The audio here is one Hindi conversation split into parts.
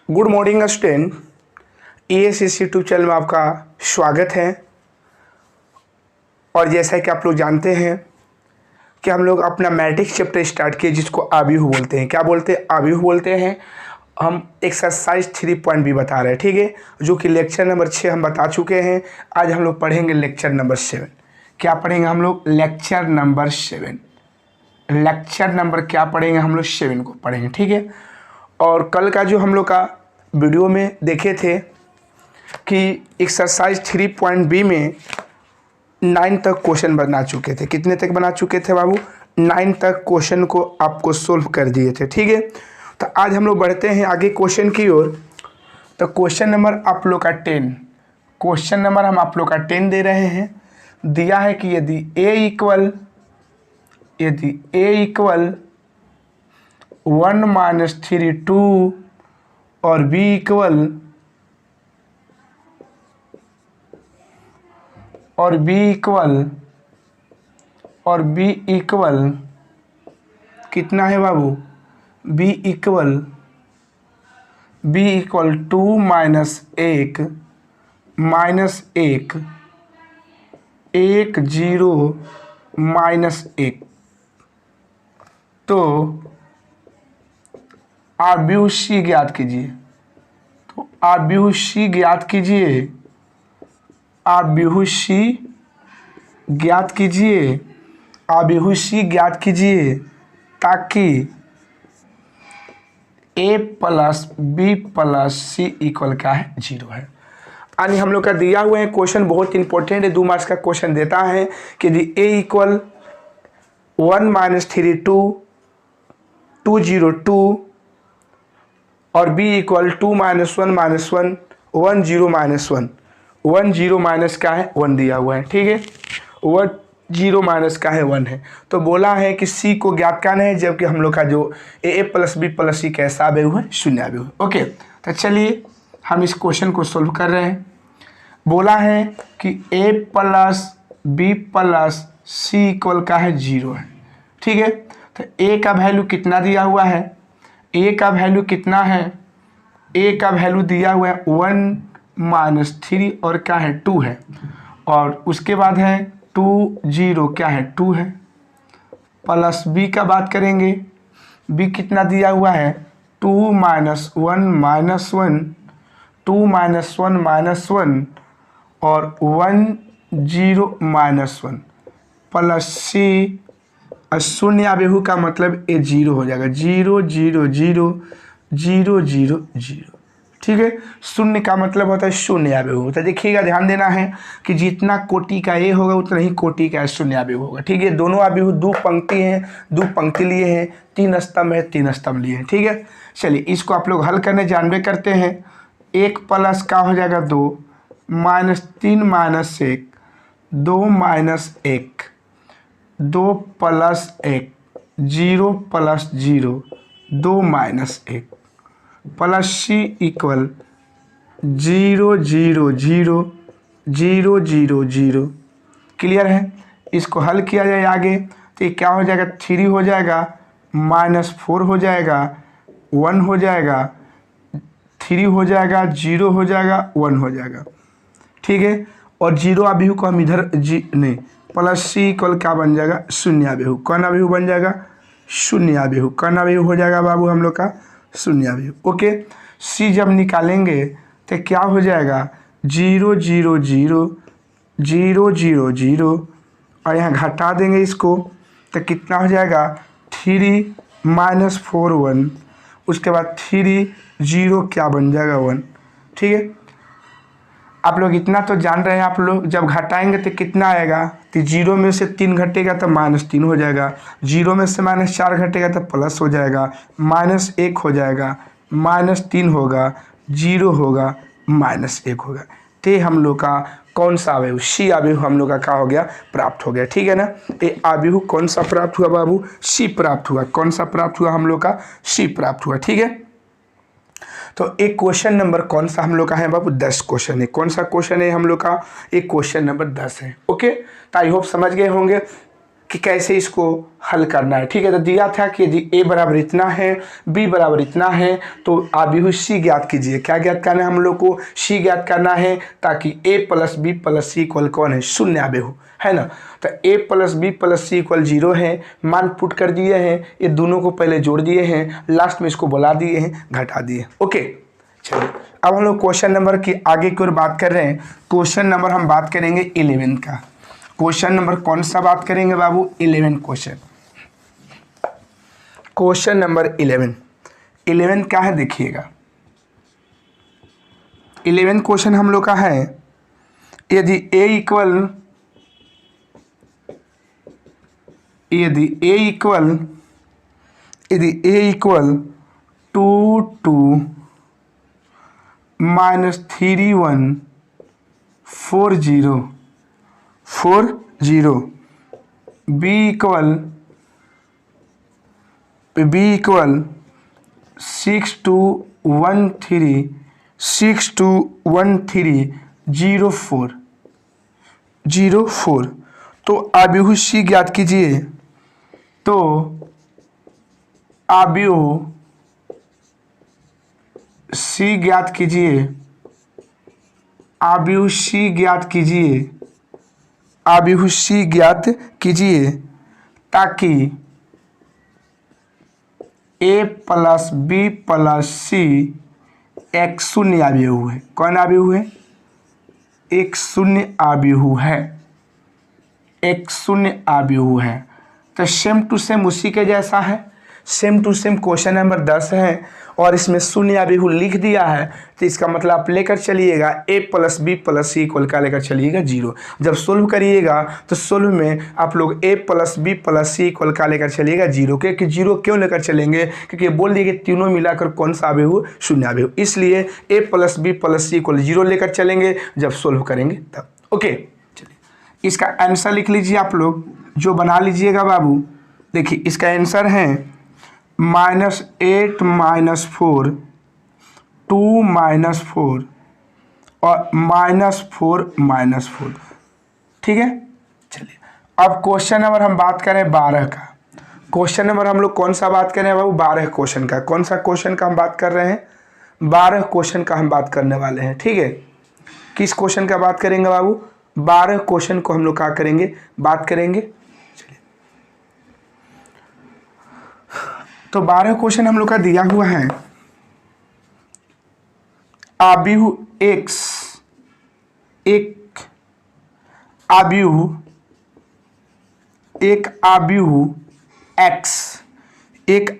Good morning student, ESS YouTube channel में आपका स्वागत है। और जैसा कि आप लोग जानते हैं कि हम लोग अपना मैट्रिक्स चैप्टर स्टार्ट किए जिसको आव्यूह बोलते हैं। क्या बोलते हैं? आव्यूह बोलते हैं। हम एक्सरसाइज 3.B बता रहे हैं, ठीक है, जो कि लेक्चर नंबर 6 हम बता चुके हैं। आज हम लोग पढ़ेंगे लेक्चर नंबर 7। क्या पढ़ेंगे हम लोग? Lecture number 7। लेक्चर नंबर क्या पढ़ेंगे हम लोग? 7 को पढ़ेंगे, ठीक है। और कल का जो हम लोग का वीडियो में देखे थे कि एक्सरसाइज 3.B में 9 तक क्वेश्चन बना चुके थे। कितने तक बना चुके थे बाबू? 9 तक क्वेश्चन को आपको सोल्व कर दिए थे, ठीक है। तो आज हम लोग बढ़ते हैं आगे क्वेश्चन की ओर। तो क्वेश्चन नंबर आप लोग का 10, क्वेश्चन नंबर हम आप लोग का 10 दे रहे हैं। दिया है कि यदि a इक्वल 1 - 3 2 और b इक्वल कितना है बाबू? b इक्वल 2 - 1 1 0 -1, तो आव्यूह C ज्ञात कीजिए। तो आव्यूह C ज्ञात कीजिए, आव्यूह C ज्ञात कीजिए, आव्यूह C ज्ञात कीजिए ताकि a + b + c इक्वल क्या है? 0 है। यानी हम लोग का दिया हुआ है क्वेश्चन बहुत इंपॉर्टेंट है, 2 मार्क्स का क्वेश्चन देता है कि यदि a इक्वल 1 - 3 2 2 0 2 और b इक्वल 2 - 1 - 1 1 0 -1 1 0 माइनस क्या है? 1 दिया हुआ है, ठीक है। 1 0 माइनस का है 1 है। तो बोला है कि C को ज्ञात करना है, जबकि हम लोग का जो a + b + c कैसा आव्यूह है? शून्य आव्यूह है। ओके, तो चलिए हम इस क्वेश्चन को सोल्व कर रहे हैं। बोला है कि a + b + c इक्वल का है 0 है, ठीक है। तो a का वैल्यू कितना दिया हुआ है? a का वैल्यू कितना है? a का वैल्यू दिया हुआ है 1 - 3 और क्या है? 2 है। और उसके बाद है 2 0 क्या है? 2 है। प्लस b का बात करेंगे, b कितना दिया हुआ है? 2 - 1 - 1 2 - 1 - 1 और 1 0 -1 प्लस c। शून्य आव्यूह का मतलब a 0 हो जाएगा। 0 0 0 0 0 0, ठीक है। शून्य का मतलब होता है शून्य आव्यूह होता है। देखिएगा, ध्यान देना है कि जितना कोटि का a होगा उतना ही कोटि का शून्य आव्यूह होगा, ठीक है। दोनों आव्यूह 2 पंक्ति हैं, 2 पंक्ति लिए हैं, 3 स्तंभ है, 3 स्तंभ लिए हैं, ठीक है। चलिए इसको आप लोग हल करने जानबे करते हैं। 1 प्लस का हो जाएगा 2 -3 - 1 2 - 1 2 + 1 0 + 0 2 - 1 प्लस c इक्वल 0 0 0 0 0 0। क्लियर है? इसको हल किया जाए आगे तो ये क्या हो जाएगा? 3 हो जाएगा, -4 हो जाएगा, 1 हो जाएगा, 3 हो जाएगा, 0 हो जाएगा, 1 हो जाएगा, ठीक है। और 0 आव्यूह को हम इधर नहीं, प्लस c इक्वल क्या बन जाएगा? शून्य आव्यूह। कौन आव्यूह बन जाएगा? शून्य आव्यूह। कौन आव्यूह हो जाएगा बाबू हम लोग का? शून्य आव्यूह। ओके, c जब निकालेंगे तो क्या हो जाएगा? 0 0 0 0 0 0 और यहाँ घटा देंगे इसको तो कितना हो जाएगा? 3 -4 1, उसके बाद 3 0 क्या बन जाएगा? 1, ठीक है। आप लोग इतना तो जान रहे हैं, आप लोग जब घटाएंगे तो कितना आएगा? तो 0 में से 3 घटेगा तो -3 हो जाएगा, 0 में से -4 घटेगा तो प्लस हो जाएगा, -1 हो जाएगा, -3 होगा, 0 होगा, -1 होगा। तो हम लोग का कौन सा आव्यूह? C आव्यूह हम लोग का क्या हो गया? प्राप्त हो गया, ठीक है ना। ये आव्यूह कौन सा प्राप्त हुआ बाबू? C प्राप्त हुआ। कौन सा प्राप्त हुआ हम लोग का? C प्राप्त हुआ, ठीक है। तो एक क्वेश्चन नंबर कौन सा हम लोग का है बाबू? 10 क्वेश्चन है। कौन सा क्वेश्चन है हम लोग का? एक क्वेश्चन नंबर 10 है। ओके, तो आई होप समझ गए होंगे। कि कैसे इसको हल करना है। ठीक है, तो दिया था कि यदि a बराबर इतना है, b बराबर इतना है, तो आव्यूह c ज्ञात कीजिए। क्या ज्ञात करना है हम लोग को? c ज्ञात करना है, ताकि a plus b plus c equal कौन है? शून्य आव्यूह है ना। तो a plus b plus c equal 0 है, मान पुट कर दिए हैं, ये दोनों को पहले जोड़ दिए हैं, लास्ट में इसको बुला दिए हैं, घटा दिए। ओके, चलिए अब हम लोग क्वेश्चन नंबर की आगे की ओर बात कर रहे हैं। क्वेश्चन नंबर हम बात करेंगे 11 का। क्वेश्चन नंबर कौन सा बात करेंगे बाबू? 11 क्वेश्चन। क्वेश्चन नंबर 11 क्या है देखिएगा। 11 क्वेश्चन हम लोग का है, यदि a equal 2 minus 3 1 4 0 b equal 6 2 1 3 0 4 तो आव्यूह c ज्ञात कीजिए। तो आव्यूह c ज्ञात कीजिए, आव्यूह c ज्ञात कीजिए, ताकि a प्लस बी प्लस सी एक शून्य आव्यूह है। कौन आव्यूह है? एक शून्य आव्यूह है, एक शून्य आव्यूह है। तो सेम टू सेम उसी के जैसा है, same to same question number 10 है, और इसमें शून्य आव्यूह लिख दिया है। तो इसका मतलब आप लेकर चलिएगा a plus b plus c equal का लेकर चलिएगा 0। जब सोल्व करिएगा तो सोल्व में आप लोग a plus b plus c equal का लेकर चलिएगा 0। क्योंकि 0 क्यों लेकर चलेंगे? क्योंकि बोल दिए कि तीनों मिलाकर कौन सा आव्यूह? शून्य आव्यूह, इसलिए a plus b plus c equal 0 लेकर चलेंगे जब सोल्व करेंगे तब। ओके, चलिए इसका आंसर लिख लीजिए आप लोग, जो बना लीजिएगा बाबू। देखिए इसका आंसर है -8 -4 2 -4 और -4 ठीक है। चलिए अब क्वेश्चन नंबर हम बात करें 12 का। क्वेश्चन नंबर हम लोग कौन सा बात करें बाबू? 12 क्वेश्चन का। कौन सा क्वेश्चन का हम बात कर रहे हैं? 12 क्वेश्चन का हम बात करने वाले हैं। ठीक है, किस क्वेश्चन का बात करेंगे बाबू? 12 क्वेश्चन को हम लोग क्या करेंगे? बात करेंगे। तो 12 क्वेश्चन हम लोग का दिया हुआ है, आव्यूह x एक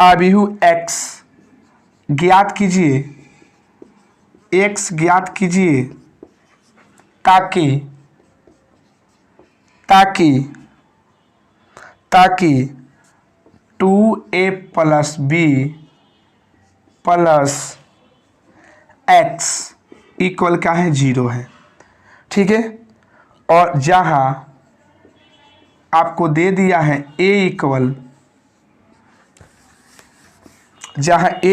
आव्यूह x ज्ञात कीजिए, x ज्ञात कीजिए, ताकि 2a plus b plus x equal क्या है? 0 है। ठीक है, और जहाँ आपको दे दिया है a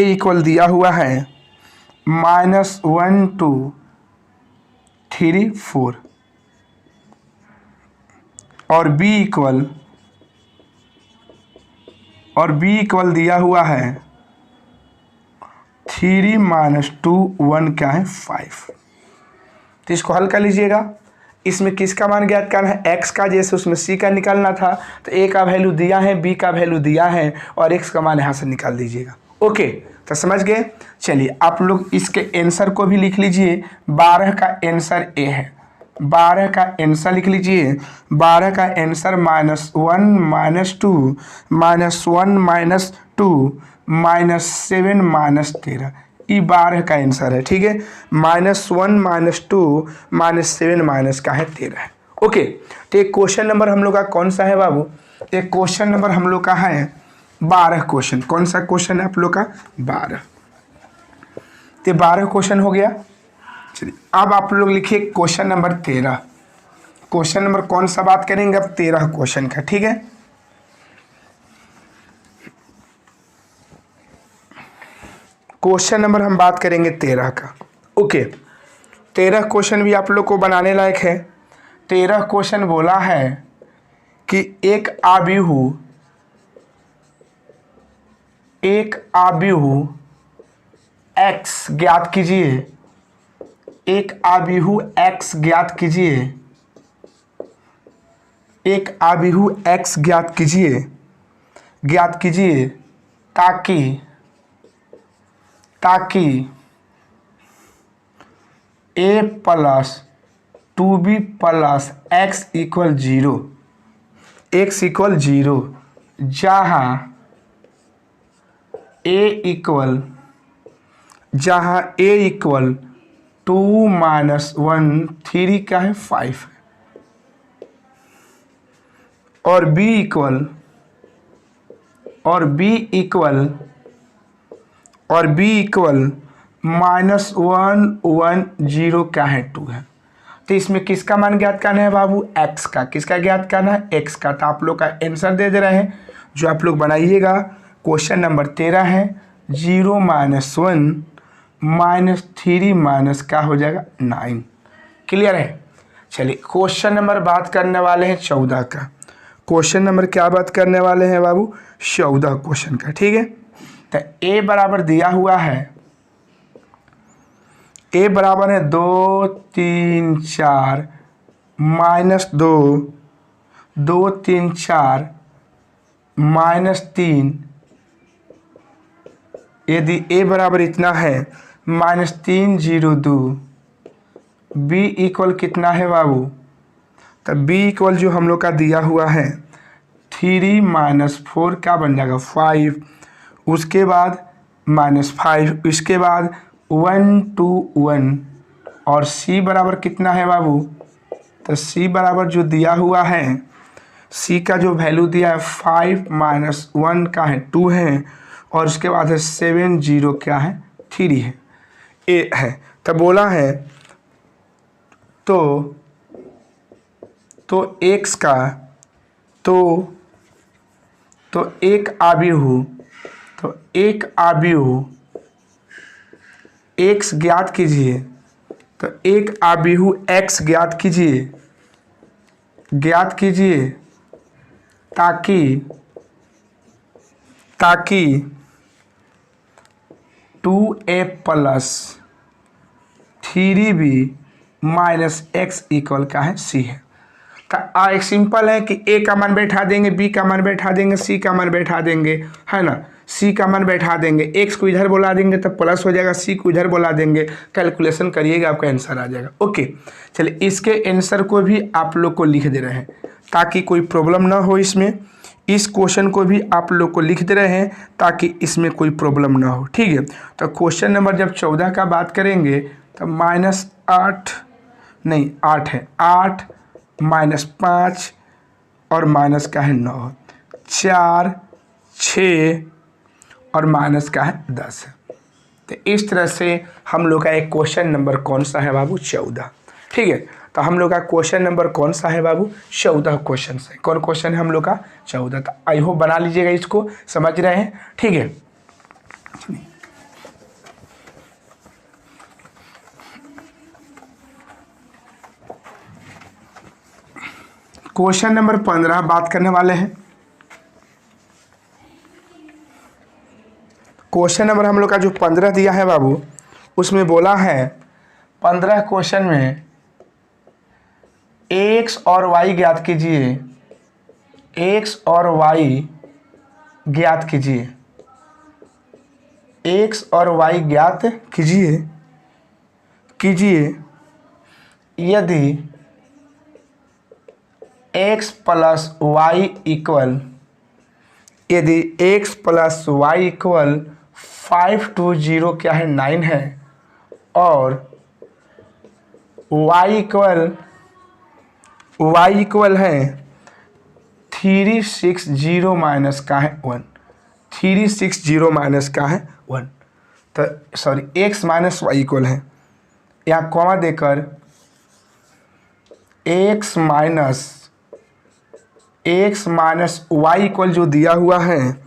इक्वल दिया हुआ है -1 2 3 4 और b इक्वल दिया हुआ है 3 - 2 1 क्या है? 5। तो इसको हल कर लीजिएगा। इसमें किसका मान ज्ञात करना है? x का, जैसे उसमें c का निकालना था, तो a का वैल्यू दिया है, b का वैल्यू दिया है, और x का मान यहाँ से निकाल दीजिएगा। ओके, तो समझ गए। चलिए आप लोग इसके आंसर को भी लिख लीजिए। 12 का आंसर a है, 12 का आंसर लिख लीजिए। 12 का आंसर -1 -2 -1 -2 -7 -13, ये 12 का आंसर है। ठीक है, -1 -2 -7 का है 13 है। ओके, तो एक क्वेश्चन नंबर हम लोग का कौन सा है बाबू? एक क्वेश्चन नंबर हम लोग का है 12 क्वेश्चन। कौन सा क्वेश्चन है आप लोग का? 12। तो 12 क्वेश्चन हो गया। चलिए अब आप लोग लिखिए क्वेश्चन नंबर 13। क्वेश्चन नंबर कौन सा बात करेंगे अब? 13 क्वेश्चन का। ठीक है, क्वेश्चन नंबर हम बात करेंगे 13 का। ओके, 13 क्वेश्चन भी आप लोग को बनाने लायक है। 13 क्वेश्चन बोला है कि एक आव्यूह x ज्ञात कीजिए, एक आव्यूह x ज्ञात कीजिए, एक आव्यूह x ज्ञात कीजिए ताकि a plus 2b plus x equal 0, x equal 0, जहाँ a इक्वल 2 माइनस 1 3 का है 5 है, और b इक्वल माइनस 1 1 0 का है 2 है। तो इसमें किसका मान ज्ञात करना है बाबू? x का। किसका ज्ञात करना है? x का। तो आप लोग का आंसर दे रहे हैं, जो आप लोग बनाइएगा। क्वेश्चन नंबर 13 है 0 माइनस 1 माइनस 3 माइनस का हो जाएगा 9। क्लियर है? चलिए क्वेश्चन नंबर बात करने वाले हैं 14 का। क्वेश्चन नंबर क्या बात करने वाले हैं बाबू? 14 क्वेश्चन का। ठीक है, तो a बराबर दिया हुआ है, a बराबर है 2 3 4 माइनस 2 2 3 4 माइनस 3। यदि a बराबर इतना है माइनस 3 0 2, b इक्वल कितना है बाबू? तो b इक्वल जो हम लोग का दिया हुआ है 3 माइनस 4 क्या बन जाएगा 5, उसके बाद माइनस 5, इसके बाद 1 2 1, और c बराबर कितना है बाबू? तो c बराबर जो दिया हुआ है, c का जो वैल्यू दिया है 5 माइनस 1 का है 2 है, और उसके बाद है 7 0 क्या है 3 है, a है। तो बोला है तो x का तो एक आव्यूह x ज्ञात कीजिए, तो एक आव्यूह x ज्ञात कीजिए ताकि 2a plus 3b minus x equal का है c है। तो एक सिंपल है कि a का मान बैठा देंगे, b का मान बैठा देंगे, c का मान बैठा देंगे, है ना। c का मान बैठा देंगे, x को इधर बोला देंगे तो प्लस हो जाएगा, c को इधर बोला देंगे, कैलकुलेशन करिएगा आपका आंसर आ जाएगा। ओके, चलिए इसके आंसर को भी आप लोग को लिख दे रहे हैं ताकि कोई प्रॉब्लम ना हो इसमें। इस क्वेश्चन को भी आप लोग को लिख दे रहे हैं ताकि इसमें कोई प्रॉब्लम ना हो। ठीक है, तो क्वेश्चन नंबर जब 14 का बात करेंगे तो माइनस 8 है 8 माइनस 5 और माइनस का है 9, 4 6 और माइनस का है 10 है। तो इस तरह से हम लोग का एक क्वेश्चन नंबर कौन सा है बाबू? 14। ठीक है, तो हम लोग का क्वेश्चन नंबर कौन सा है बाबू? 14 क्वेश्चन है। कौन क्वेश्चन है हम लोग का? 14। तो आई होप बना लीजिएगा, इसको समझ रहे हैं। ठीक है, क्वेश्चन नंबर 15 बात करने वाले हैं। क्वेश्चन नंबर हम लोग का जो 15 दिया है बाबू, उसमें बोला है 15 क्वेश्चन में x और y ज्ञात कीजिए, x और y ज्ञात कीजिए, x और y ज्ञात कीजिए यदि x प्लस वाई इक्वल 5 2 0 क्या है 9 है, और y इक्वल है 3 6 0 माइनस का है 1, 3 6 0 माइनस का है 1। तो sorry x minus y equal है, यहाँ कॉमा देकर x माइनस वाई इक्वल जो दिया हुआ है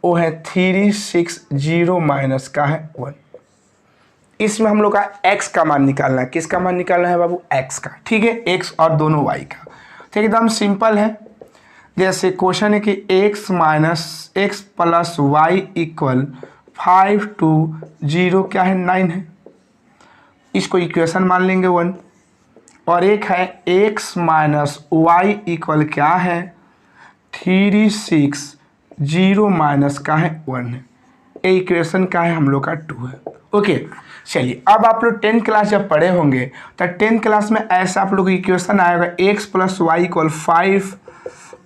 वो है 3 6 0 माइनस का है 1। इसमें हम लोग का x का मान निकालना है। किसका मान निकालना है बाबू? x का। ठीक है, x और दोनों y का। तो एकदम सिंपल है। जैसे क्वेश्चन है कि x minus x plus y equal 5 to 0 क्या है 9 है, इसको इक्वेशन मान लेंगे 1। और एक है x माइनस वाई इक्वल क्या है 3 6 0 माइनस का है 1 है, ये इक्वेशन का है हम लोग का 2 है। ओके चलिए, अब आप लोग 10th क्लास जब पढ़े होंगे तो 10th क्लास में ऐसा आप लोग इक्वेशन आएगा x प्लस वाई इक्वल 5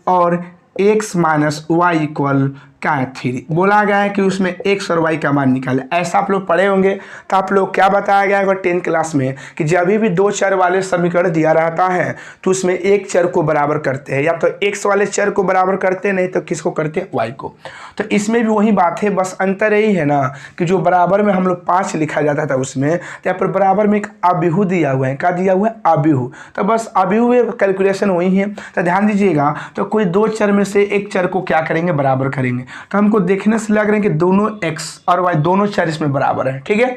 और x माइनस वाई इक्वल क्या है 3। बोला गया है कि उसमें x और y का मान निकाले, ऐसा आप लोग पढ़े होंगे। तो आप लोग क्या बताया गया है 10th क्लास में कि जब भी दो चर वाले समीकरण दिया रहता है तो उसमें एक चर को बराबर करते हैं, या तो x वाले चर को बराबर करते हैं, नहीं तो किसको करते हैं y को। तो इसमें भी वही बात है, बस अंतर यही है ना कि जो बराबर में हम लोग 5 लिखा जाता था उसमें, तो यहाँ पर बराबर में एक अबिहू दिया हुआ है। क्या दिया हुआ है अबिहू, तो बस अबिहू कैलकुलेशन वही है। तो ध्यान दीजिएगा, तो कोई दो चर में से एक चर को क्या करेंगे बराबर करेंगे, तो हमको देखने से लग रहा है कि दोनों x और y दोनों चर इसमें बराबर है। ठीक है,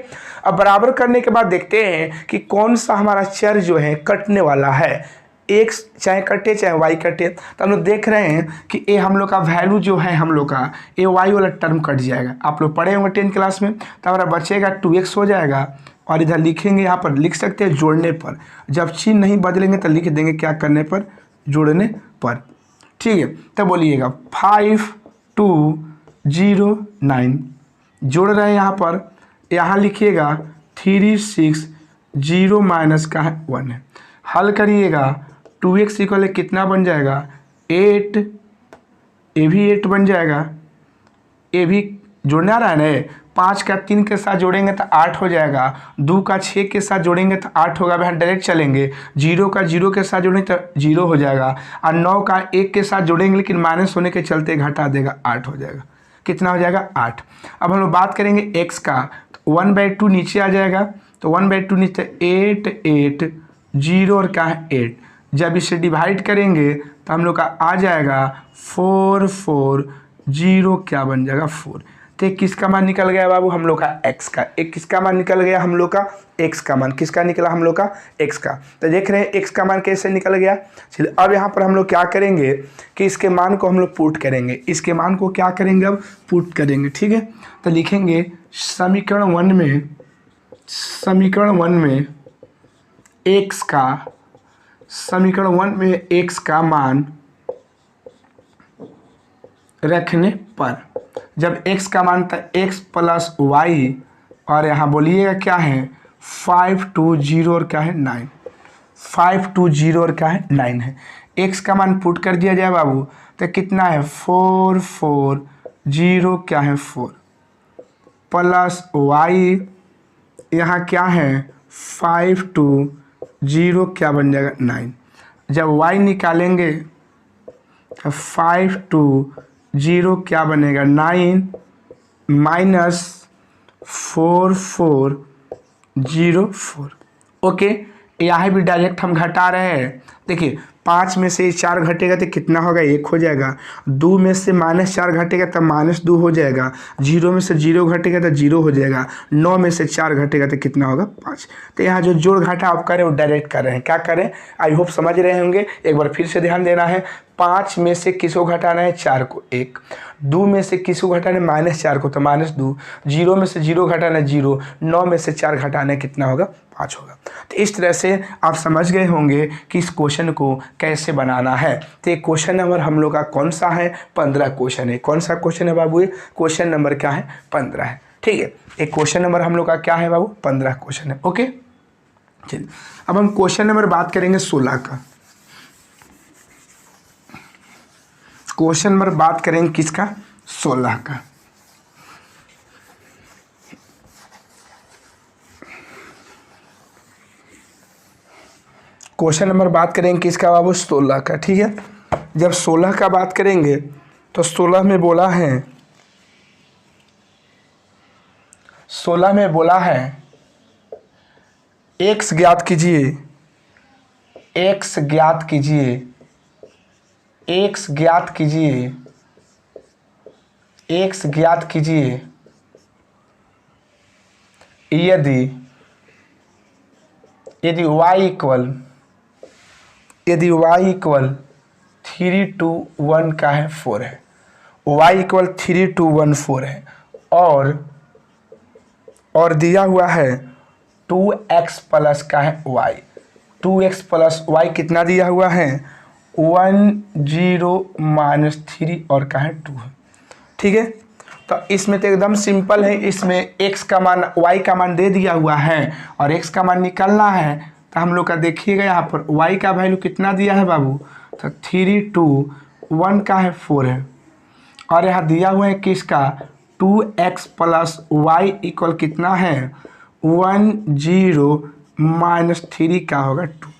अब बराबर करने के बाद देखते हैं कि कौन सा हमारा चर जो है कटने वाला है, x चाहे कटे चाहे y कटे। तो हम लोग देख रहे हैं कि ये हम लोग का वैल्यू जो है हम लोग का ये y वाला टर्म कट जाएगा। आप लोग पढ़े होंगे 10th क्लास में, तो हमारा बचेगा 2x हो जाएगा। और इधर लिखेंगे, यहाँ पर लिख सकते हैं जोड़ने पर, जब चिन्ह नहीं बदलेंगे तो लिख देंगे क्या करने पर, जोड़ने पर। ठीक है, तब बोलिएगा 5 2 0 9 जोड़ रहे हैं यहाँ पर, यहाँ लिखिएगा 3 6 0 माइनस का है 1 है। हल करिएगा 2x इक्वल कितना बन जाएगा 8, ये भी 8 बन जाएगा, ये भी जोड़ना रहा है ना, 5 का 3 के साथ जोड़ेंगे तो 8 हो जाएगा, 2 का 6 के साथ जोड़ेंगे तो 8 होगा। अब डायरेक्ट चलेंगे, 0 का 0 के साथ जोड़ेंगे तो 0 हो जाएगा, और 9 का 1 के साथ जोड़ेंगे लेकिन माइनस होने के चलते घटा देगा, 8 हो जाएगा। कितना हो जाएगा 8। अब हम लोग बात करेंगे x का, तो 1/2 नीचे आ जाएगा, तो 1/2 नीचे 8 8 0 और क्या है 8। जब इसे डिवाइड करेंगे तो हम लोग का आ जाएगा 4 4 0 क्या बन जाएगा 4। तो किसका मान निकल गया बाबू हम लोग का x का, एक किसका मान निकल गया हम लोग का x का मान, किसका निकला हम लोग का x का। तो देख रहे हैं x का मान कैसे निकल गया। चलिए अब यहाँ पर हम लोग क्या करेंगे कि इसके मान को हम लोग पुट करेंगे, इसके मान को क्या करेंगे अब पुट करेंगे। ठीक है, तो लिखेंगे समीकरण 1 में x का, समीकरण 1 में x का मान रखने पर, जब x का मान था x प्लस वाई, और यहाँ बोलिएगा क्या है 5 2 0 और क्या है 9, 5 2 0 और क्या है 9 है। x का मान पुट कर दिया जाए बाबू, तो कितना है 4 4 0 क्या है 4 प्लस वाई, यहाँ क्या है 5 2 0 क्या बन जाएगा 9। जब y निकालेंगे 5 2 0 क्या बनेगा 9 माइनस 4 4 0 4। ओके, यहाँ भी डायरेक्ट हम घटा रहे हैं। देखिए 5 में से 4 घटेगा तो कितना होगा 1 हो जाएगा, 2 में से -4 घटेगा तो -2 हो जाएगा, 0 में से 0 घटेगा तो 0 हो जाएगा, 9 में से 4 घटेगा तो कितना होगा 5। तो यहाँ जो जोड़ घाटा आप करें वो डायरेक्ट कर रहे हैं, क्या करें आई होप समझ रहे होंगे। एक बार फिर से ध्यान देना है, 5 में से किसको घटाना है 4 को 1, 2 में से किसको घटाना है -4 को तो -2, 0 में से 0 घटाना है 0, 9 में से 4 घटाना है कितना होगा 5 होगा। तो इस तरह से आप समझ गए होंगे कि इस क्वेश्चन को कैसे बनाना है। तो ये क्वेश्चन नंबर हम लोग का कौन सा है 15 क्वेश्चन है। कौन सा क्वेश्चन है बाबू, ये क्वेश्चन नंबर क्या है 15 है। ठीक है, एक क्वेश्चन नंबर हम लोग का क्या है बाबू 15 क्वेश्चन है। ओके चलिए अब हम क्वेश्चन नंबर बात करेंगे 16 का। क्वेश्चन नंबर बात करेंगे किसका 16 का। क्वेश्चन नंबर बात करेंगे किसका बाबू 16 का। ठीक है, जब 16 का बात करेंगे तो 16 में बोला है x ज्ञात कीजिए, x ज्ञात कीजिए, x ज्ञात कीजिए, x ज्ञात कीजिए यदि y इक्वल 3 2 1 का है 4 है, y इक्वल 3 2 1 4 है, और दिया हुआ है 2x प्लस का है y, 2x प्लस y कितना दिया हुआ है 1 0 -3 और का है 2 है। ठीक है, तो इसमें तो एकदम सिंपल है, इसमें x का मान y का मान दे दिया हुआ है और x का मान निकालना है। तो हम लोग का देखिएगा यहाँ पर y का वैल्यू कितना दिया है बाबू, तो 3 2 1 का है 4 है, और यहाँ दिया हुआ है किसका 2x प्लस y इक्वल कितना है 1 0 -3 का होगा 2।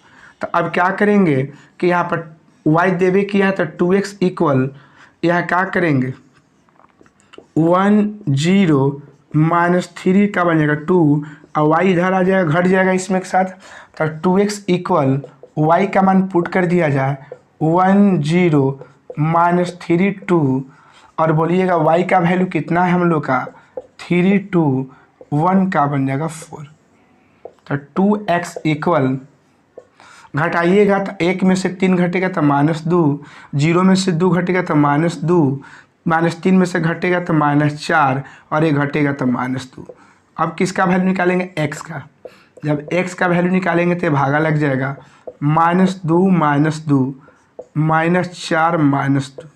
तो अब क्या करेंगे कि यहाँ पर y देवे किया है तो 2x इक्वल यहाँ क्या करेंगे 1 0 -3 का बन जाएगा 2 और y इधर आ जाएगा, घट जाएगा इसमें के साथ, तो 2x इक्वल y का मान पुट कर दिया जाए 1 0 -3 2, और बोलिएगा y का वैल्यू कितना है हम लोग का 3 2 1 का बन जाएगा 4। तो 2x इक्वल घटाइएगा तो 1 में से 3 घटेगा तो -2, 0 में से 2 घटेगा तो -2, -3 में से घटेगा तो -4 और ये घटेगा तो -2। अब किसका वैल्यू निकालेंगे x का, जब x का वैल्यू निकालेंगे तो भागा लग जाएगा -2 -2 -4 -2।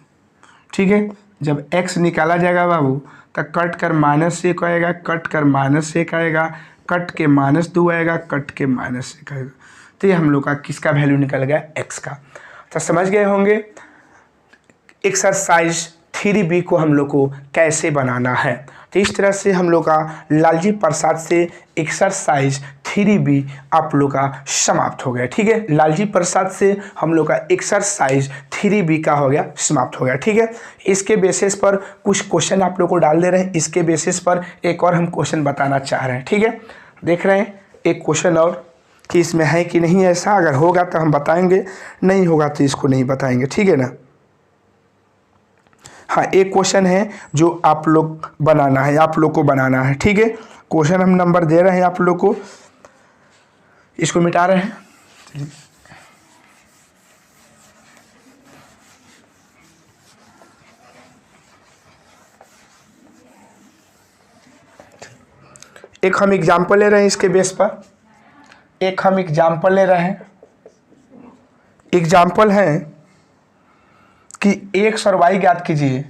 ठीक है, जब x निकाला जाएगा बाबू तो कट कर -1 आएगा, कट कर -1 आएगा, कट के -2 आएगा, कट के -1 आएगा। तो ये हम लोग का किसका वैल्यू निकल गया x का। तो समझ गए होंगे एक्सरसाइज 3B को हम लोग को कैसे बनाना है। तो इस तरह से हम लोग का लालजी प्रसाद से एक्सरसाइज 3B आप लोग का समाप्त हो गया। ठीक है, लालजी प्रसाद से हम लोग का एक्सरसाइज 3B का हो गया, समाप्त हो गया। ठीक है, इसके बेसिस पर कुछ क्वेश्चन आप लोग को डाल दे रहे हैं, इसके बेसिस पर एक और हम क्वेश्चन बताना चाह रहे हैं। ठीक है, देख रहे हैं एक क्वेश्चन और कि इसमें है कि नहीं ऐसा, अगर होगा तो हम बताएंगे, नहीं होगा तो इसको नहीं बताएंगे। ठीक है ना। हाँ, एक क्वेश्चन है जो आप लोग बनाना है, आप लोग को बनाना है। ठीक है, क्वेश्चन हम नंबर दे रहे हैं आप लोग को, इसको मिटा रहे हैं। एक हम एग्जाम्पल ले रहे हैं इसके बेस पर, एक हम एग्जाम्पल ले रहे हैं। एग्जाम्पल है कि x और y ज्ञात कीजिए,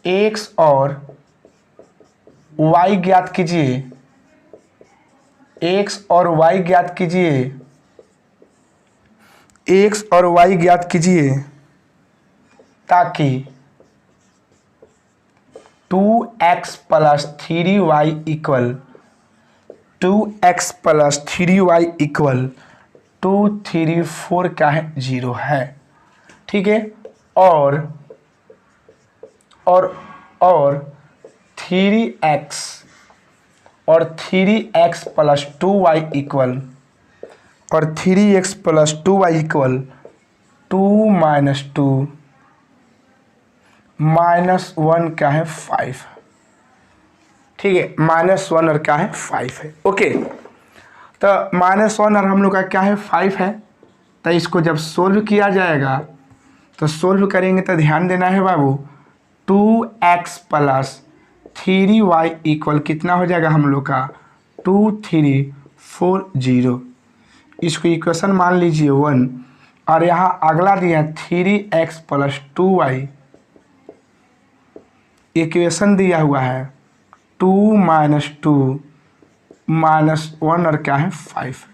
x और y ज्ञात कीजिए, x और y ज्ञात कीजिए, x और y ज्ञात कीजिए ताकि 2x plus 3y equal 2x plus 3y equal 2 3 4 का है 0 है। ठीक है, और 3x और 3x प्लस 2y इक्वल, और 3x प्लस 2y इक्वल 2 -2 -1 का है 5। ठीक है, -1 और क्या है 5 है। ओके, तो -1 और हम लोग का क्या है 5 है। तो इसको जब सोल्व किया जाएगा तो सोल्व करेंगे तो ध्यान देना है बाबू 2x प्लस 3y इक्वल कितना हो जाएगा हम लोग का 2 3 4 0। इसको इक्वेशन मान लीजिए 1, और यहाँ अगला दिया 3x प्लस 2y, इक्वेशन दिया हुआ है 2 -2 -1 और क्या है 5।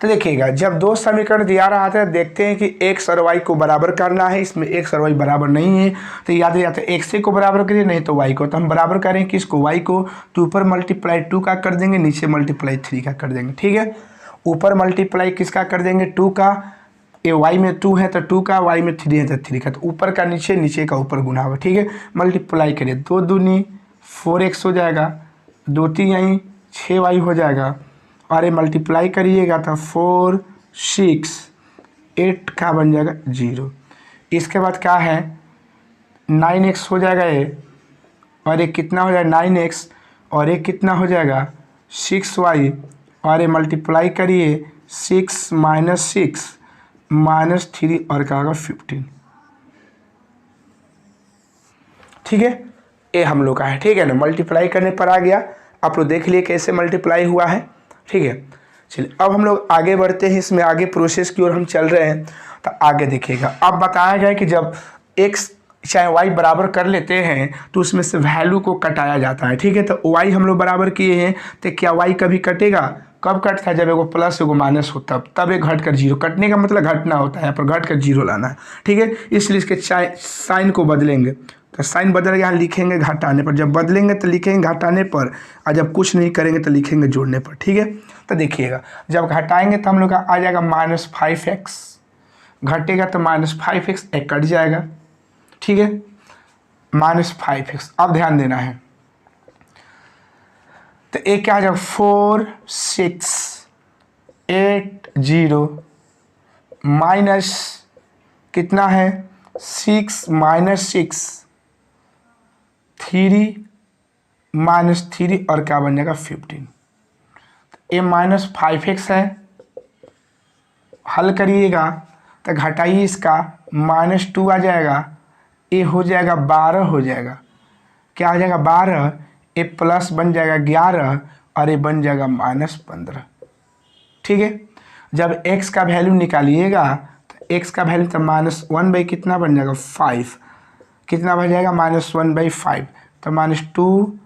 तो देखिएगा जब दो समीकरण दिया रहा था, देखते हैं कि x और y को बराबर करना है, इसमें x और y बराबर नहीं है तो याद है या तो x को बराबर करिए नहीं तो y को। तो हम बराबर करें कि इसको y को तो ऊपर मल्टीप्लाई 2 का कर देंगे, नीचे मल्टीप्लाई 3 का कर देंगे। ठीक है, ऊपर मल्टीप्लाई किसका कर देंगे 2 का, ये y में 2 है तो 2 का, y में 3 है तो 3 का, तो ऊपर का नीचे, नीचे का ऊपर गुना होगा। ठीक है, मल्टीप्लाई करिए 2 दूनी 4x हो जाएगा, 2 3 6y हो जाएगा, और ये मल्टीप्लाई करिएगा तो 4 6 8 का बन जाएगा 0। इसके बाद क्या है 9x हो जाएगा ये, और ये कितना हो जाएगा 9x, और ये कितना हो जाएगा 6y, और ये मल्टीप्लाई करिए 6 - 6 -3 और क्या होगा 15। ठीक है, ये हम लोग का है। ठीक है ना, मल्टीप्लाई करने पर आ गया। आप लोग देख लिए कैसे मल्टीप्लाई हुआ है। ठीक है, चलिए अब हम लोग आगे बढ़ते हैं, इसमें आगे प्रोसेस की ओर हम चल रहे हैं। तो आगे देखिएगा, अब बताया गया कि जब x चाहे y बराबर कर लेते हैं तो उसमें से वैल्यू को कटाया जाता है। ठीक है, तो y हम लोग बराबर किए हैं, तो क्या y कभी कटेगा? कब कटता है? जब एगो प्लस एगो माइनस हो तब एक घट कर जीरो। कटने का मतलब घटना होता है, यहाँ पर घट कर जीरो लाना है। ठीक है, इसलिए इसके साइन को बदलेंगे। तो साइन बदल के यहाँ लिखेंगे घटाने पर, जब बदलेंगे तो लिखेंगे घटाने पर, और जब कुछ नहीं करेंगे तो लिखेंगे जोड़ने पर। ठीक है, तो देखिएगा जब घटाएंगे तो हम लोग का आ जाएगा -5x, घटेगा तो -5x, एक कट जाएगा। ठीक है, -5x। अब ध्यान देना है, तो एक क्या आ जाएगा 4 6 8 0 माइनस कितना है 6 -6 3 -3 और क्या बन जाएगा 15। तो ये -5x है, हल करिएगा तो घटाइए इसका -2 आ जाएगा, ये हो जाएगा 12 हो जाएगा। क्या आ जाएगा 12, ये प्लस बन जाएगा 11 और ये बन जाएगा -15। ठीक है, जब x का वैल्यू निकालिएगा तो x का वैल्यू तो -1 बाई कितना बन जाएगा 5, कितना बन जाएगा -1/5, तो -2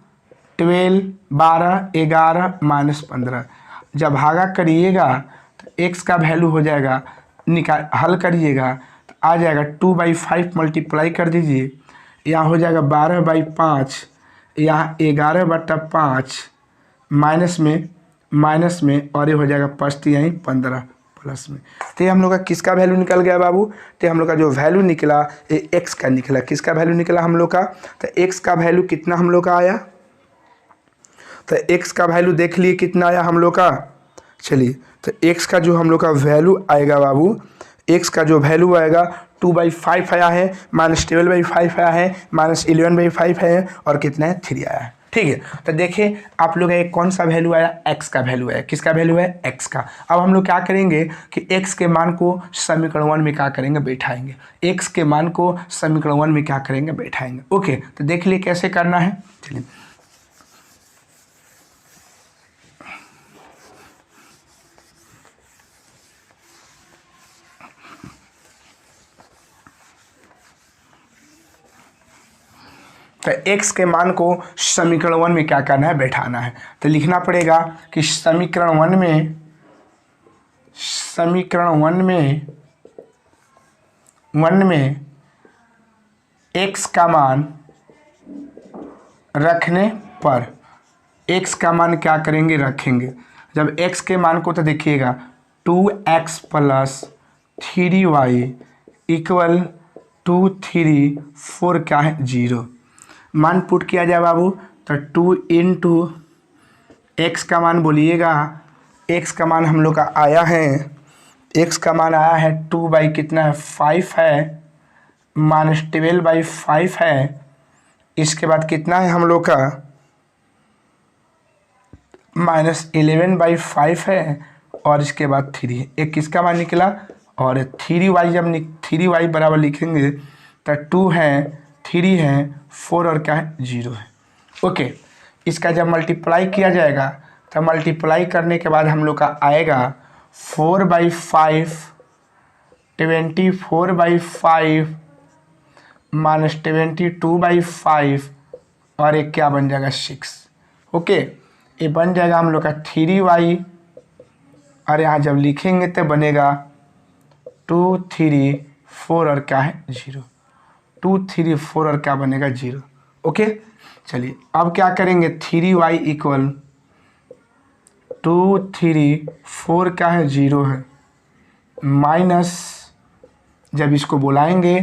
12 12 11 -15। जब भागा करिएगा तो x का वैल्यू हो जाएगा, हल करिएगा तो आ जाएगा 2/5 मल्टीप्लाई कर दीजिए, यहाँ हो जाएगा 12/5, यहाँ 11/5 माइनस में और ये हो जाएगा पस्ट यहीं 15 प्लस में। तो ये हम लोग का किसका वैल्यू निकल गया बाबू? तो हम लोग का जो वैल्यू निकला ये x का निकला। किसका वैल्यू निकला हम लोग का? तो x का वैल्यू कितना हम लोग का आया? तो x का वैल्यू देख लिए कितना आया हम लोग का। चलिए, तो x का जो हम लोग का वैल्यू आएगा बाबू, x का जो वैल्यू आएगा 2/5 आया है, -12/5 आया है, -11/5 है और कितना है 3 आया है। ठीक है, तो देखिए आप लोग एक कौन सा वैल्यू आया? x का वैल्यू है। किसका वैल्यू है? x का। अब हम लोग क्या करेंगे कि x के मान को समीकरण 1 में क्या करेंगे? बैठाएंगे। x के मान को समीकरण 1 में क्या करेंगे? बैठाएंगे। ओके, तो देख लिए कैसे करना है। चलिए, तो x के मान को समीकरण 1 में क्या करना है? बैठाना है। तो लिखना पड़ेगा कि समीकरण 1 में x का मान रखने पर, x का मान क्या करेंगे? रखेंगे। जब x के मान को तो देखिएगा 2x + 3y = 2 3 4 क्या है? 0। मान पुट किया जाए बाबू, तो 2 × x का मान बोलिएगा। x का मान हम लोग का आया है, x का मान आया है 2 कितना है 5 है, -12/5 है। इसके बाद कितना है हम लोग का? -11/5 है और इसके बाद 3 है। एक किसका मान निकला? और 3y जब 3y बराबर लिखेंगे तो 2 है 3 है 4 और क्या है 0 है। ओके, इसका जब मल्टीप्लाई किया जाएगा तो मल्टीप्लाई करने के बाद हम लोग का आएगा 4/5 24/5 -22/5 और एक क्या बन जाएगा 6। ओके, ये बन जाएगा हम लोग का 3y और यहाँ जब लिखेंगे तो बनेगा 2 3 4 और क्या है 0। 2 3 4 और क्या बनेगा 0। ओके, चलिए अब क्या करेंगे 3y = 2 3 4 क्या है 0 है, माइनस जब इसको बुलाएंगे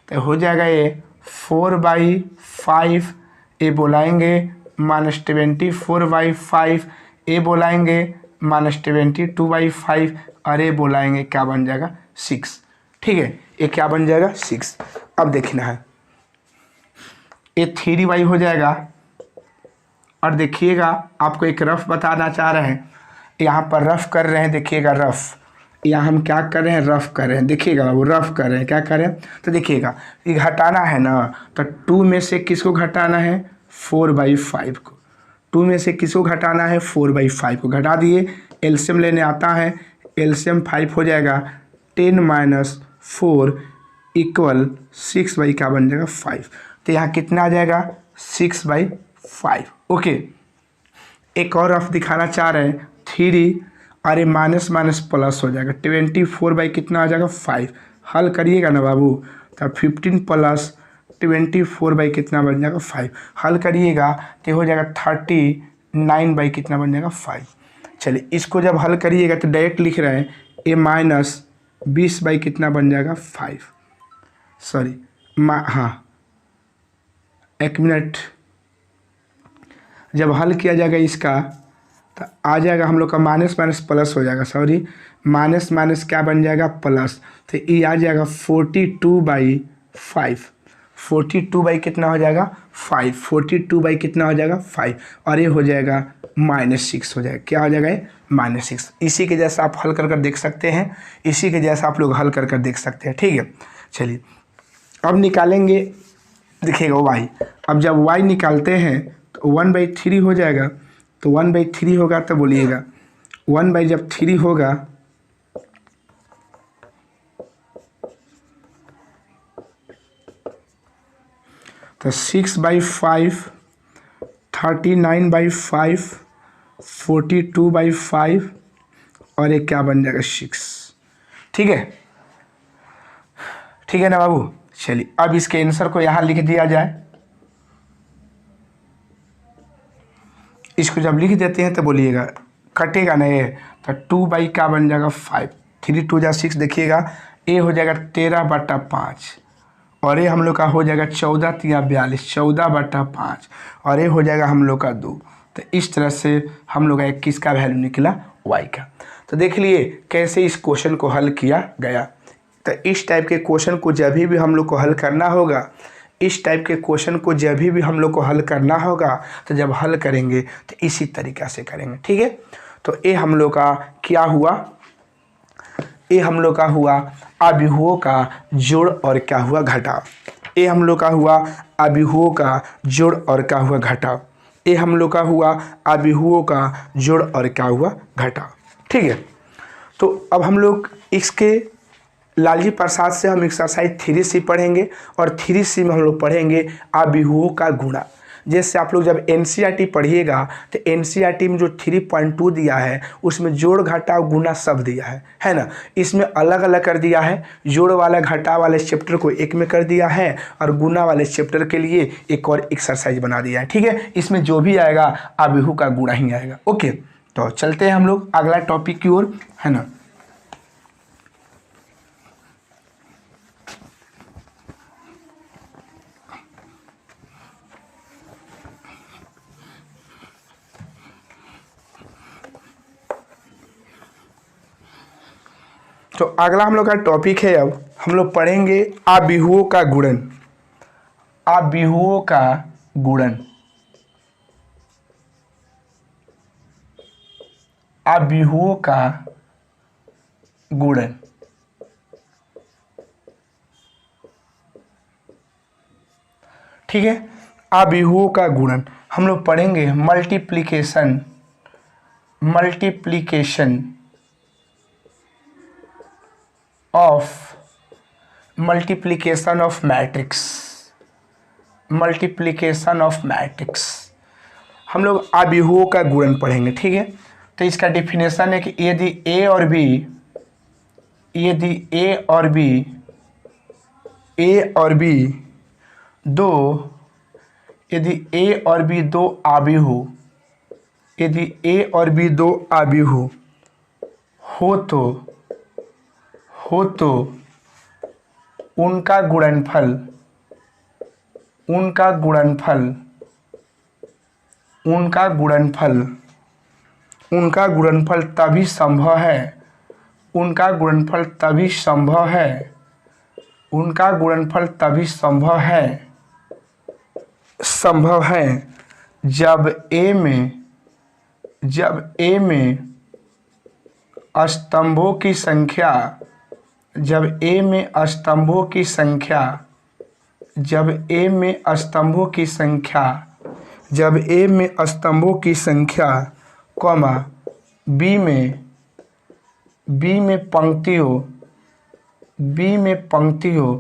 तो हो जाएगा ये 4/5, ये बुलाएंगे -24/5, ये बुलाएंगे -22/5 और ये बुलाएंगे क्या बन जाएगा 6। ठीक है, ये क्या बन जाएगा 6। अब देखना है, ये 3y हो जाएगा। और देखिएगा आपको एक रफ बताना चाह रहे हैं, यहाँ पर रफ कर रहे हैं, देखिएगा रफ या हम क्या कर रहे हैं, रफ कर रहे हैं। देखिएगा वो रफ कर रहे हैं, क्या कर रहे हैं, तो देखिएगा ये घटाना है ना, तो 2 में से किसको घटाना है, 4/5 को। 2 में से किसको घटाना है, 4/5 को। घटा दिए, एलसीएम लेने आता है, एलसीएम 5 हो जाएगा, 10 - 4 = 6 क्या बन जाएगा, 5। तो यहाँ कितना आ जाएगा, 6/5। ओके, एक और रफ दिखाना चाह रहे हैं, 3 अरे माइनस माइनस प्लस हो जाएगा, 24 कितना आ जाएगा, 5। हल करिएगा ना बाबू, तो 15 + 24 कितना बन जाएगा, 5। हल करिएगा तो हो जाएगा 39 कितना बन जाएगा, 5। चलिए इसको जब हल करिएगा तो डायरेक्ट लिख रहे हैं a - 20 कितना बन जाएगा, 5। सॉरी, हाँ एक मिनट, जब हल किया जाएगा इसका तो आ जाएगा हम लोग का माइनस माइनस प्लस हो जाएगा, सॉरी माइनस माइनस क्या बन जाएगा, प्लस। तो ये आ जाएगा 42/5। 42 कितना हो जाएगा, 5। 42 कितना हो जाएगा, 5। और ये हो जाएगा -6 हो जाएगा, क्या हो जाएगा, -6। इसी के जैसा आप हल कर देख सकते हैं, इसी के जैसा आप लोग हल कर देख सकते हैं। ठीक है, चलिए अब निकालेंगे, देखिएगा y। अब जब y निकालते हैं तो 1/3 हो जाएगा, तो 1/3 होगा तो बोलिएगा 1/3 होगा तो 6/5, 39/5, 42/5 और एक क्या बन जाएगा, 6। ठीक है, ठीक है ना बाबू। चलिए अब इसके आंसर को यहाँ लिख दिया जाए। इसको जब लिख देते हैं तो बोलिएगा, कटेगा ना ये, तो 2 क्या बन जाएगा, 5। 3 × 2 = 6, देखिएगा ए हो जाएगा 13/5 और ये हम लोग का हो जाएगा 14 × 3 = 42, 14/5 और ये हो जाएगा हम लोग का 2। तो इस तरह से हम लोग का एक किसका वैल्यू निकला, y का। तो देख लिए कैसे इस क्वेश्चन को हल किया गया। तो इस टाइप के क्वेश्चन को जब भी हम लोग को हल करना होगा, इस टाइप के क्वेश्चन को जब भी हम लोग को हल करना होगा, तो जब हल करेंगे तो इसी तरीक़ा से करेंगे। ठीक है, तो ये हम लोग का क्या हुआ, ये हम लोग का हुआ अभिहुओं का जोड़ और क्या हुआ, घटाव। ये हम लोग का हुआ अभिहुओं का जोड़ और क्या हुआ, घटाव। ये हम लोग का हुआ अभिहुओं का जोड़ और क्या हुआ, घटाव। ठीक है, तो अब हम लोग इसके लालजी प्रसाद से हम एक्सरसाइज 3C पढ़ेंगे और 3C में हम लोग पढ़ेंगे अभिहुओं का गुणा। जैसे आप लोग जब NCERT पढ़िएगा तो NCERT में जो 3.2 दिया है उसमें जोड़ घटाव गुणा सब दिया है ना। इसमें अलग अलग कर दिया है, जोड़ वाला घटाव वाले चैप्टर को एक में कर दिया है और गुणा वाले चैप्टर के लिए एक और एक्सरसाइज बना दिया है। ठीक है, इसमें जो भी आएगा अभिहु का गुणा ही आएगा। ओके, तो चलते हैं हम लोग अगला टॉपिक की ओर, है ना। तो अगला हम लोग का टॉपिक है, अब हम लोग पढ़ेंगे अभिहुओं का गुणन। अभिहुओं का गुणन, अभिहुओं का गुणन। ठीक है, अभिहुओं का गुणन हम लोग पढ़ेंगे multiplication, multiplication of matrix, multiplication of matrix हम लोग अभिहुओं का गुणन पढ़ेंगे। ठीक है, तो इसका डेफिनेशन है कि यदि ए और बी, यदि ए और बी दो, यदि ए और बी दो अभिहु, यदि ए और बी दो अभिहु हो तो उनका गुणनफल, उनका गुणनफल, उनका गुणनफल, उनका गुणनफल तभी संभव है, उनका गुणनफल तभी संभव है, उनका गुणनफल तभी संभव है, संभव है जब ए में स्तंभों की संख्या, जब ए में स्तंभों की संख्या, जब ए में स्तंभों की संख्या, जब ए में स्तंभों की संख्या, कॉमा बी में पंक्तियों, बी में पंक्तियों,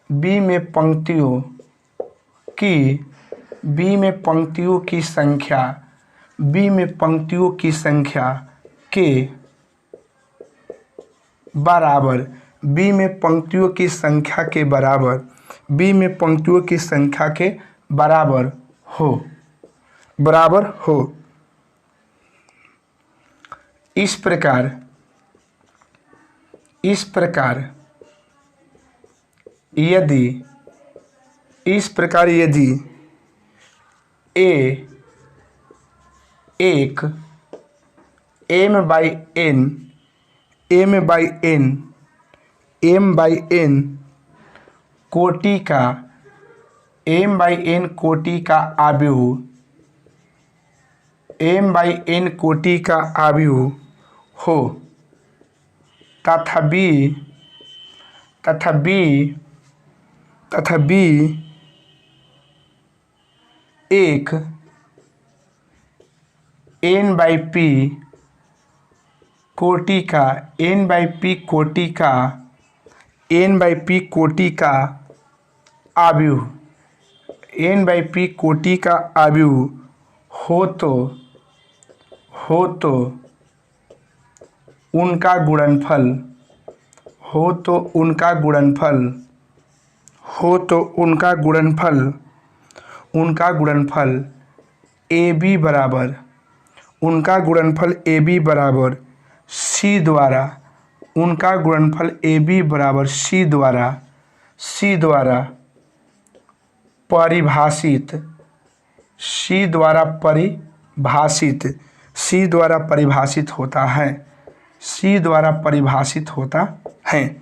बी में पंक्तियों की, बी में पंक्तियों की संख्या, बी में पंक्तियों की संख्या के बराबर, बी में पंक्तियों की संख्या के बराबर, बी में पंक्तियों की संख्या के बराबर हो, बराबर हो। इस प्रकार यदि ए एक m बाई n कोटि का, m बाई n कोटि का आव्यूह, m बाई n कोटि का आव्यूह हो तथा b एक n बाई p कोटि का, n बाई p कोटि का, n बाई p कोटि का आव्यूह, n बाई p कोटि का आव्यूह हो तो उनका गुणनफल, हो तो उनका गुणनफल, हो तो उनका गुणनफल, उनका गुणनफल ए बी बराबर, उनका गुणनफल ए बी बराबर सी द्वारा, उनका गुणनफल ए बी बराबर सी द्वारा परिभाषित, सी द्वारा परिभाषित, सी द्वारा परिभाषित होता है, सी द्वारा परिभाषित होता है,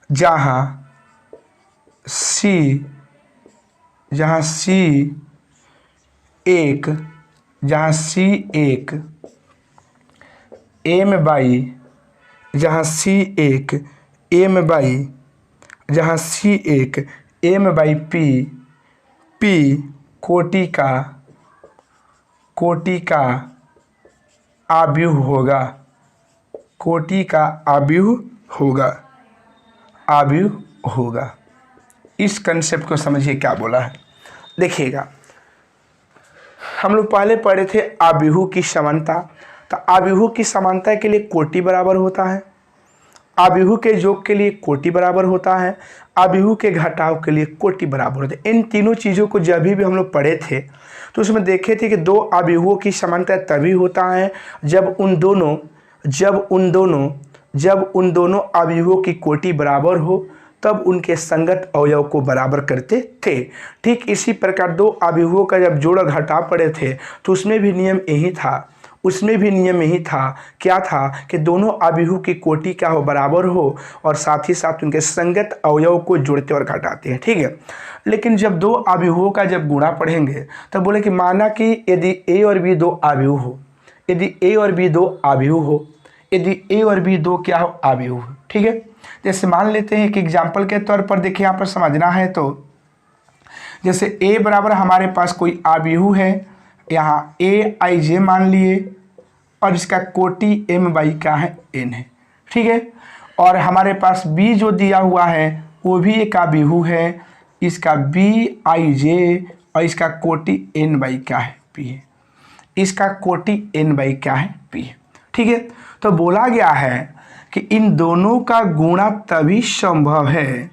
जहाँ सी एक m बाई, जहाँ सी एक m बाई p कोटि का आव्यूह होगा, कोटि का आव्यूह होगा। इस कंसेप्ट को समझिए क्या बोला है। देखिएगा, हम लोग पहले पढ़े थे आव्यूह की समानता। तो आव्यूह की समानता के लिए कोटि बराबर होता है, आव्यूह के योग के लिए कोटि बराबर होता है, आव्यूह के घटाव के लिए कोटि बराबर होता है। इन तीनों चीज़ों को जब भी हम लोग पढ़े थे तो उसमें देखे थे कि दो आव्यूहों की समानता तभी होता है जब उन दोनों आव्यूहों की कोटि बराबर हो, तब उनके संगत अवयव को बराबर करते थे। ठीक इसी प्रकार दो आव्यूहों का जब जोड़ घटाव पड़े थे तो उसमें भी नियम यही था, क्या था कि दोनों आव्यूह की कोटि क्या हो, बराबर हो, और साथ ही साथ उनके संगत अवयव को जोड़ते और घटाते हैं। ठीक है, लेकिन जब दो आव्यूहों का जब गुणा पढ़ेंगे तब बोले कि माना कि यदि ए और बी दो आव्यूह हो, यदि ए और बी दो आव्यूह हो, यदि ए और बी दो क्या हो, आव्यूह। ठीक है, जैसे मान लेते हैं कि एग्जाम्पल के तौर पर देखिए, यहाँ पर समझना है तो जैसे ए बराबर हमारे पास कोई आव्यूह है, यहाँ ए आई जे मान लिए, और इसका कोटि m बाई क्या है, n है। ठीक है, और हमारे पास b जो दिया हुआ है वो भी एक आव्यूह है, इसका b आई जे, और इसका कोटि n बाई क्या है, p है, इसका कोटि n बाई क्या है, p है। ठीक है, तो बोला गया है कि इन दोनों का गुणा तभी संभव है,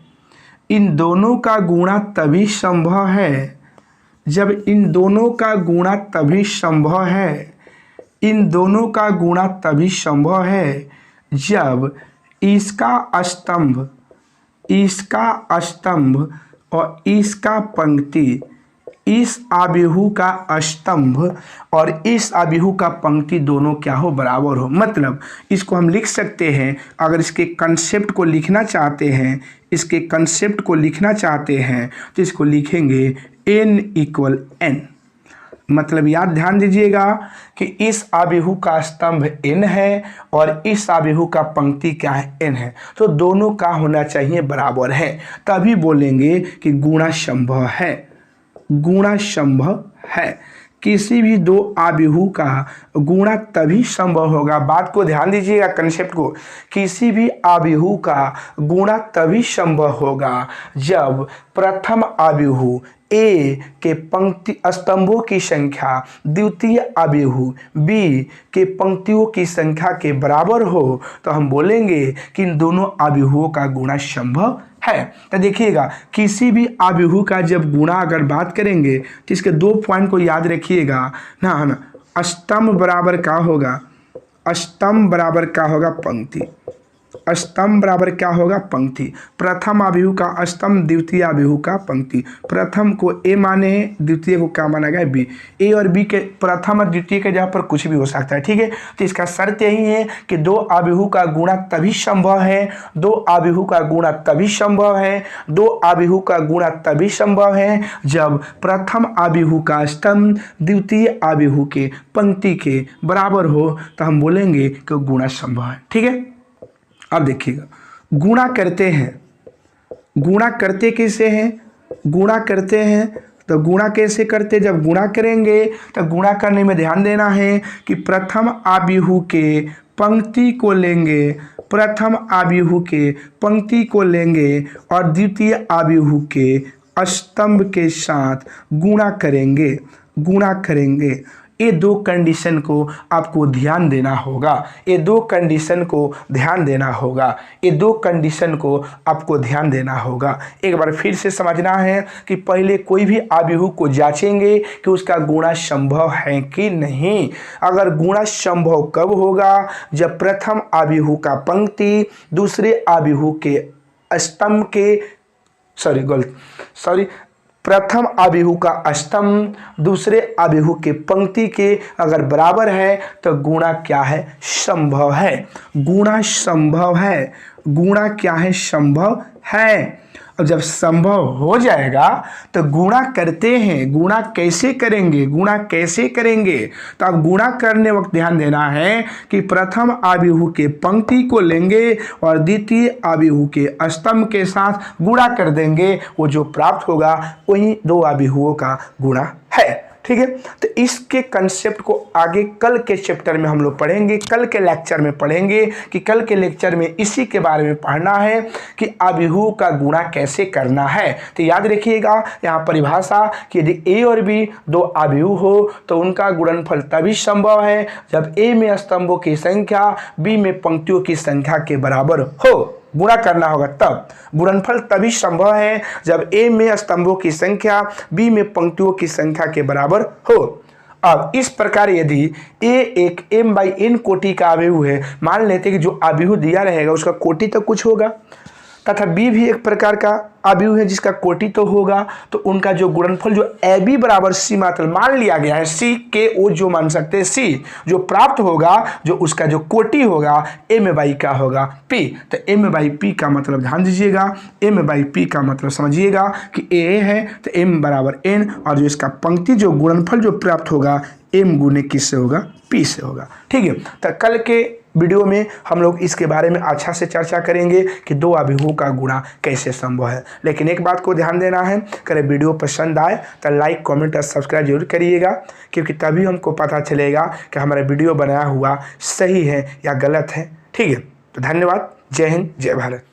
इन दोनों का गुणा तभी संभव है जब इन दोनों का गुणा तभी संभव है, इन दोनों का गुणा तभी संभव है जब इसका स्तंभ और इसका पंक्ति, इस आव्यूह का स्तंभ और इस आव्यूह का पंक्ति दोनों क्या हो, बराबर हो। मतलब इसको हम लिख सकते हैं, अगर इसके कंसेप्ट को लिखना चाहते हैं, इसके कंसेप्ट को लिखना चाहते हैं तो इसको लिखेंगे n = n। मतलब याद ध्यान दीजिएगा कि इस आबिहू का स्तंभ n है और इस आबिहू का पंक्ति क्या है, n है, तो दोनों का होना चाहिए बराबर है, तभी बोलेंगे कि गुणा संभव है। गुणा संभव है, किसी भी दो आबिहू का गुणा तभी संभव होगा। बात को ध्यान दीजिएगा, कंसेप्ट को, किसी भी आबिहू का गुणा तभी संभव होगा जब प्रथम आबिहू ए के पंक्ति स्तंभों की संख्या द्वितीय आबिहू बी के पंक्तियों की संख्या के बराबर हो, तो हम बोलेंगे कि इन दोनों आबिहुओं का गुणा संभव है। तो देखिएगा, किसी भी आबिहू का जब गुणा अगर बात करेंगे तो इसके 2 पॉइंट को याद रखिएगा ना, है ना। स्तंभ बराबर क्या होगा, स्तंभ बराबर क्या होगा, पंक्ति। स्तंभ बराबर क्या होगा, पंक्ति। प्रथम आबिहू का स्तंभ, द्वितीय आबिहू का पंक्ति। प्रथम को ए माने हैं, द्वितीय को क्या माना गया, बी। ए और बी के प्रथम और द्वितीय के जगह पर कुछ भी हो सकता है, ठीक है। तो इसका शर्त यही है कि दो आबिहू का गुणा तभी संभव है, दो आबिहू का गुणा तभी संभव है, दो आबिहू का गुणा तभी संभव है जब प्रथम आबिहू का स्तंभ द्वितीय आबिहू के पंक्ति के बराबर हो, तो हम बोलेंगे कि गुणा संभव है, ठीक है। अब देखिएगा, गुणा करते हैं, गुणा करते कैसे हैं, गुणा करते हैं तो गुणा कैसे करते, जब गुणा करेंगे तो गुणा करने में ध्यान देना है कि प्रथम आबिहू के पंक्ति को लेंगे, प्रथम आबिहू के पंक्ति को लेंगे और द्वितीय आबिहू के स्तंभ के साथ गुणा करेंगे, गुणा करेंगे। ये दो कंडीशन को आपको ध्यान देना होगा, ये दो कंडीशन को ध्यान देना होगा, ये दो कंडीशन को आपको ध्यान देना होगा। एक बार फिर से समझना है कि पहले कोई भी आबिहू को जांचेंगे कि उसका गुणा संभव है कि नहीं। अगर गुणा संभव कब होगा, जब प्रथम आबिहू का पंक्ति दूसरे आबिहू के स्तंभ के प्रथम आबिहू का स्तंभ दूसरे आबिहू के पंक्ति के अगर बराबर है तो गुणा क्या है, संभव है। गुणा संभव है, गुणा क्या है, संभव है। और जब संभव हो जाएगा तो गुणा करते हैं, गुणा कैसे करेंगे, गुणा कैसे करेंगे, तो अब गुणा करने वक्त ध्यान देना है कि प्रथम आबिहू के पंक्ति को लेंगे और द्वितीय आबिहू के स्तंभ के साथ गुणा कर देंगे, वो जो प्राप्त होगा वही दो आबिहुओं का गुणा है, ठीक है। तो इसके कंसेप्ट को आगे कल के चैप्टर में हम लोग पढ़ेंगे, कल के लेक्चर में पढ़ेंगे कि कल के लेक्चर में इसी के बारे में पढ़ना है कि आबिहू का गुणा कैसे करना है। तो याद रखिएगा यहाँ परिभाषा कि यदि ए और बी दो आबिहू हो तो उनका गुणनफल तभी संभव है जब ए में स्तंभों की संख्या बी में पंक्तियों की संख्या के बराबर हो। गुणा करना होगा तब, गुणनफल तभी संभव है जब ए में स्तंभों की संख्या बी में पंक्तियों की संख्या के बराबर हो। अब इस प्रकार यदि ए एक m/n कोटि का आबिहू है, मान लेते कि जो आबिहू दिया रहेगा उसका कोटि तो कुछ होगा, तथा बी भी एक प्रकार का आबिहू है जिसका कोटि तो होगा, तो उनका जो गुणनफल जो ए बी बराबर सी मात्रा मान लिया गया है, सी के ओ जो मान सकते हैं, सी जो प्राप्त होगा, जो उसका जो कोटि होगा m/p का होगा p। तो m/p का मतलब ध्यान दीजिएगा, m/p का मतलब समझिएगा कि a है तो m बराबर n, और जो इसका पंक्ति जो गुणनफल जो प्राप्त होगा m गुने किससे होगा, p से होगा, ठीक है। तो कल के वीडियो में हम लोग इसके बारे में अच्छा से चर्चा करेंगे कि दो आबिहुओं का गुणा कैसे संभव है। लेकिन एक बात को ध्यान देना है, अगर वीडियो पसंद आए तो लाइक कमेंट और सब्सक्राइब जरूर करिएगा, क्योंकि तभी हमको पता चलेगा कि हमारा वीडियो बनाया हुआ सही है या गलत है, ठीक है। तो धन्यवाद, जय हिंद, जय भारत।